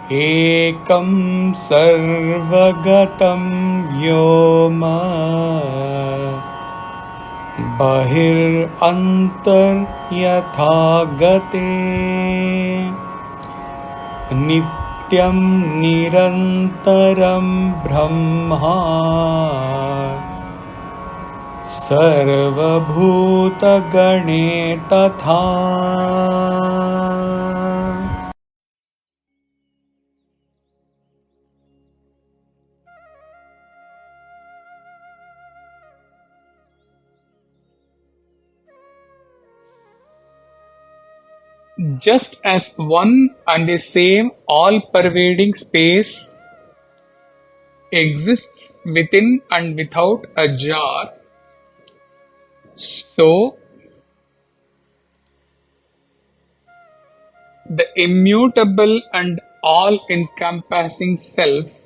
ekaṃ sarvagataṃ vyoma bahirantaryathā ghaṭe nityaṃ nirantaraṃ brahma sarvabhūtagaṇe tathā. Just as one and the same all-pervading space exists within and without a jar, so the immutable and all-encompassing self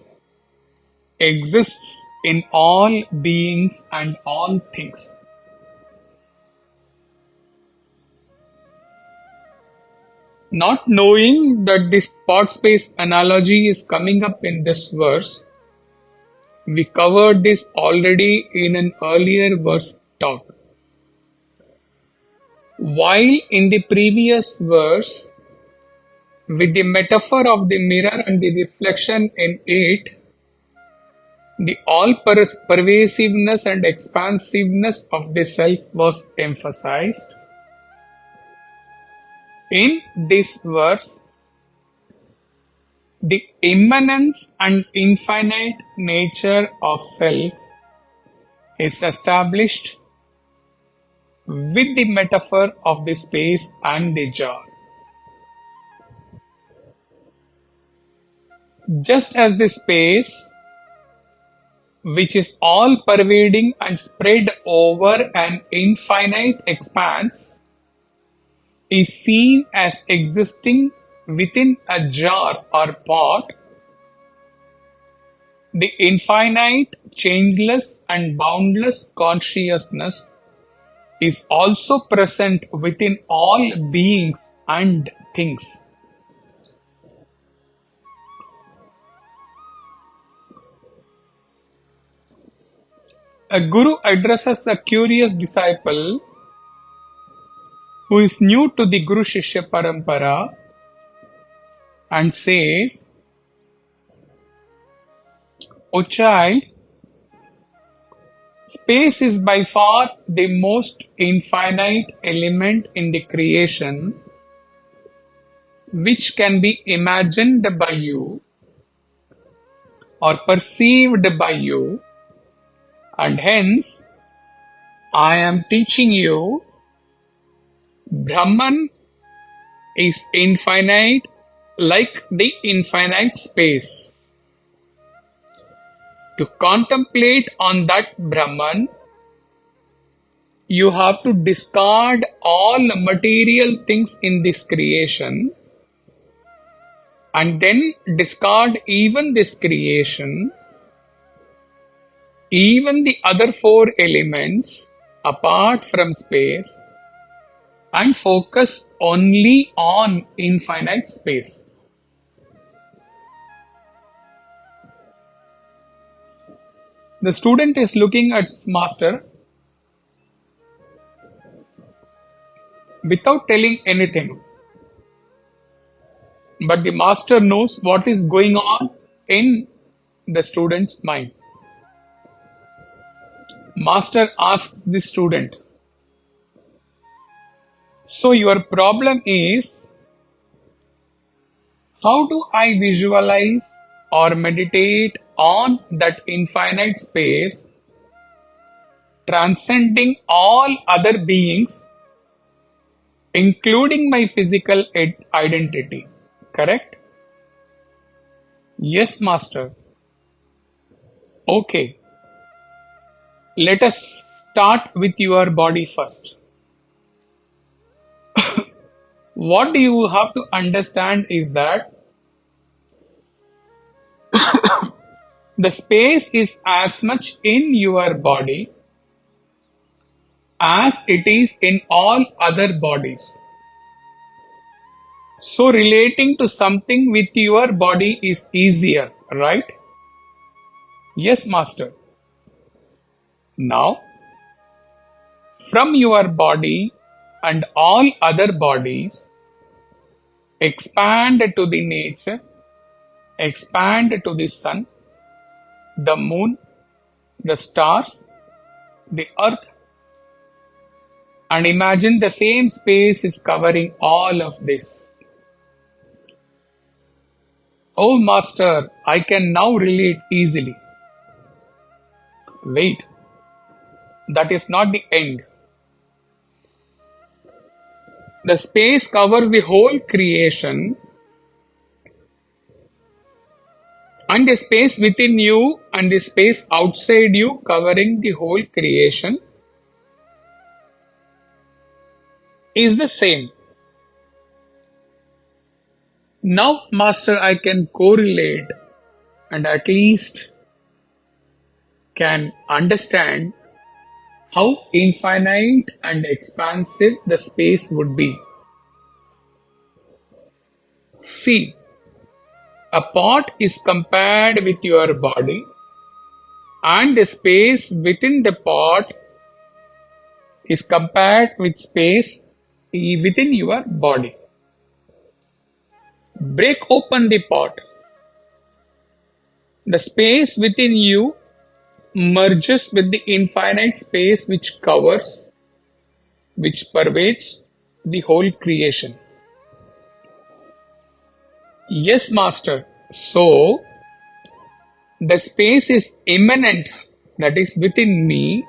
exists in all beings and all things. Not knowing that this spot space analogy is coming up in this verse, we covered this already in an earlier verse talk. While in the previous verse, with the metaphor of the mirror and the reflection in it, the all-pervasiveness and expansiveness of the self was emphasized. In this verse, the immanence and infinite nature of self is established with the metaphor of the space and the jar. Just as the space, which is all-pervading and spread over an infinite expanse, is seen as existing within a jar or pot, the infinite, changeless and boundless consciousness is also present within all beings and things. A guru addresses a curious disciple who is new to the Guru Shishya Parampara and says, "O child, space is by far the most infinite element in the creation which can be imagined by you or perceived by you, and hence I am teaching you Brahman is infinite like the infinite space. To contemplate on that Brahman, you have to discard all material things in this creation and then discard even this creation, even the other four elements apart from space, and focus only on infinite space." The student is looking at his master without telling anything. But the master knows what is going on in the student's mind. Master asks the student, "So your problem is, how do I visualize or meditate on that infinite space, transcending all other beings, including my physical identity?" Correct? Yes, master. Okay. Let us start with your body first. What you have to understand is that the space is as much in your body as it is in all other bodies. So relating to something with your body is easier, right? Yes, Master. Now, from your body and all other bodies, expand to the nature, expand to the sun, the moon, the stars, the earth, and imagine the same space is covering all of this. Oh, Master, I can now relate easily. Wait, that is not the end. The space covers the whole creation, and the space within you and the space outside you covering the whole creation is the same. Now, Master, I can correlate and at least can understand how infinite and expansive the space would be. See, a pot is compared with your body, and the space within the pot is compared with space within your body. Break open the pot. The space within you merges with the infinite space which covers, which pervades the whole creation. Yes, Master. So, the space is immanent, that is within me,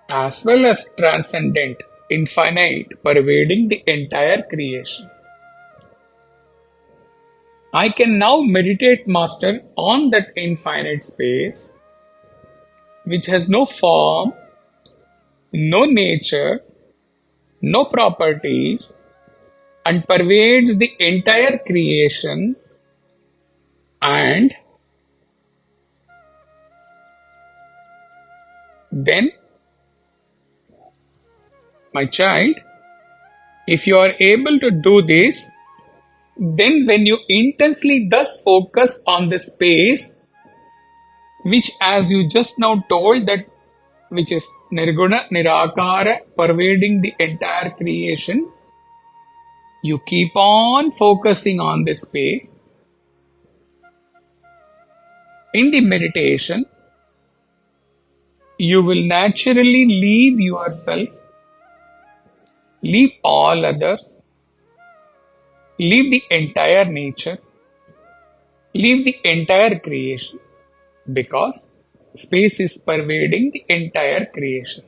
as well as transcendent, infinite, pervading the entire creation. I can now meditate, Master, on that infinite space, which has no form, no nature, no properties, and pervades the entire creation, and then, my child, if you are able to do this, then when you intensely thus focus on the space, which as you just now told that, which is nirguna, nirakara, pervading the entire creation, you keep on focusing on this space. In the meditation, you will naturally leave yourself, leave all others, leave the entire nature, leave the entire creation, because space is pervading the entire creation.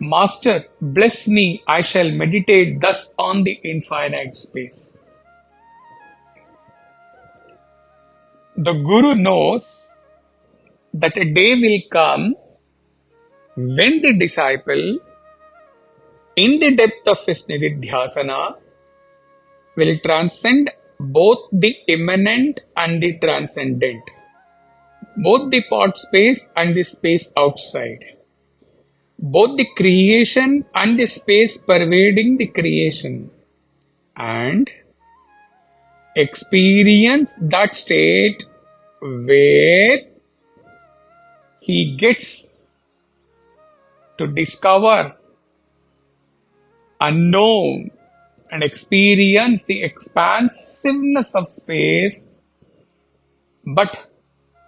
Master, bless me, I shall meditate thus on the infinite space. The Guru knows that a day will come when the disciple, in the depth of his nididhyasana, will transcend both the immanent and the transcendent, both the pot space and the space outside, both the creation and the space pervading the creation, and experience that state where he gets to discover, unknown, and experience the expansiveness of space, but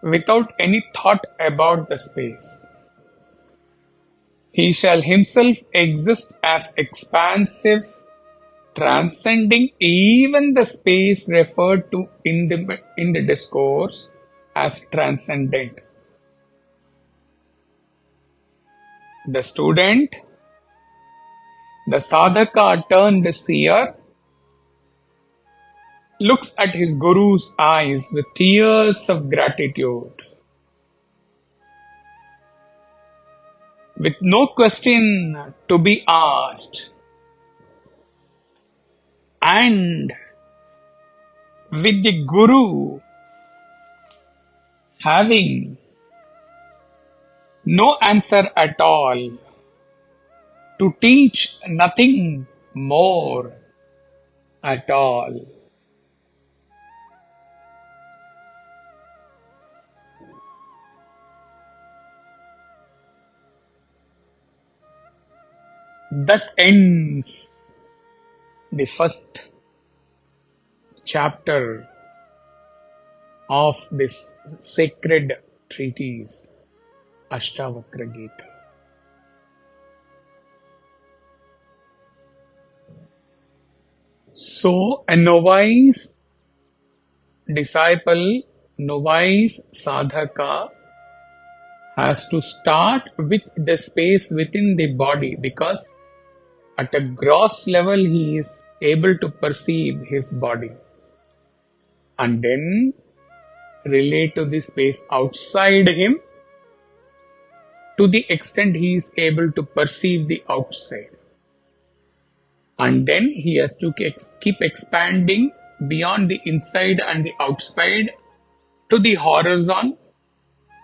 without any thought about the space. He shall himself exist as expansive, transcending even the space referred to in the discourse as transcendent. The student, the sadhaka turned seer, looks at his Guru's eyes with tears of gratitude. With no question to be asked, and with the Guru having no answer at all, to teach nothing more at all. Thus ends the first chapter of this sacred treatise, Ashtavakra Gita. So, a novice disciple, novice sadhaka has to start with the space within the body, because at a gross level he is able to perceive his body, and then relate to the space outside him to the extent he is able to perceive the outside. And then he has to keep expanding beyond the inside and the outside to the horizon,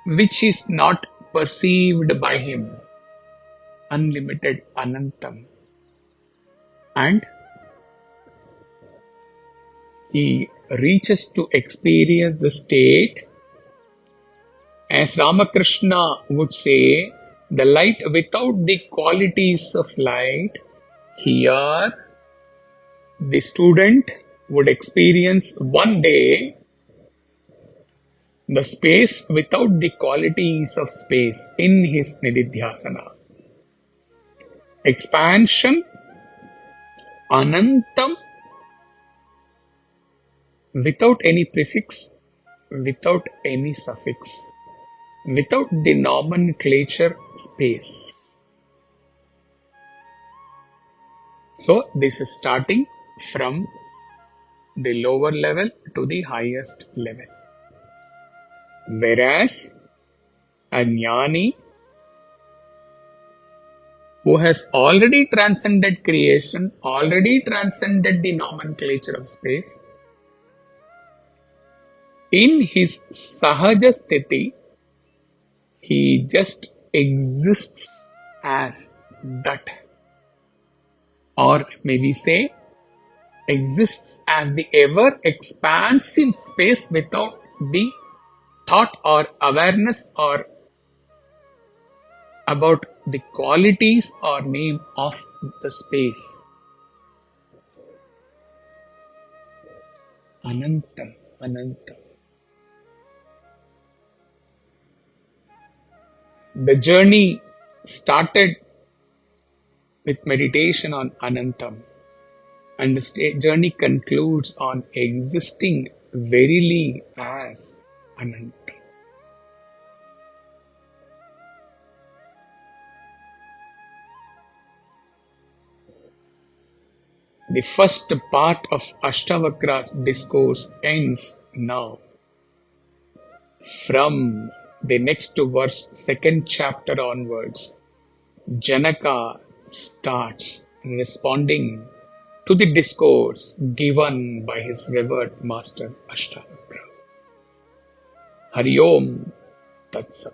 which is not perceived by him. Unlimited anantam. And he reaches to experience the state, as Ramakrishna would say, the light without the qualities of light. Here, the student would experience one day the space without the qualities of space in his nididhyasana. Expansion, anantam, without any prefix, without any suffix, without the nomenclature space. So, this is starting from the lower level to the highest level. Whereas a jnani who has already transcended creation, already transcended the nomenclature of space, in his sahaja sthiti, he just exists as that. Or maybe say, exists as the ever-expansive space without the thought or awareness or about the qualities or name of the space. Anantam, anantam. The journey started with meditation on anantam, and the journey concludes on existing verily as anantam. The first part of Ashtavakra's discourse ends now. From the next verse, second chapter onwards, Janaka starts responding to the discourse given by his revered master Ashtavakra. Hari Om Tat Sat.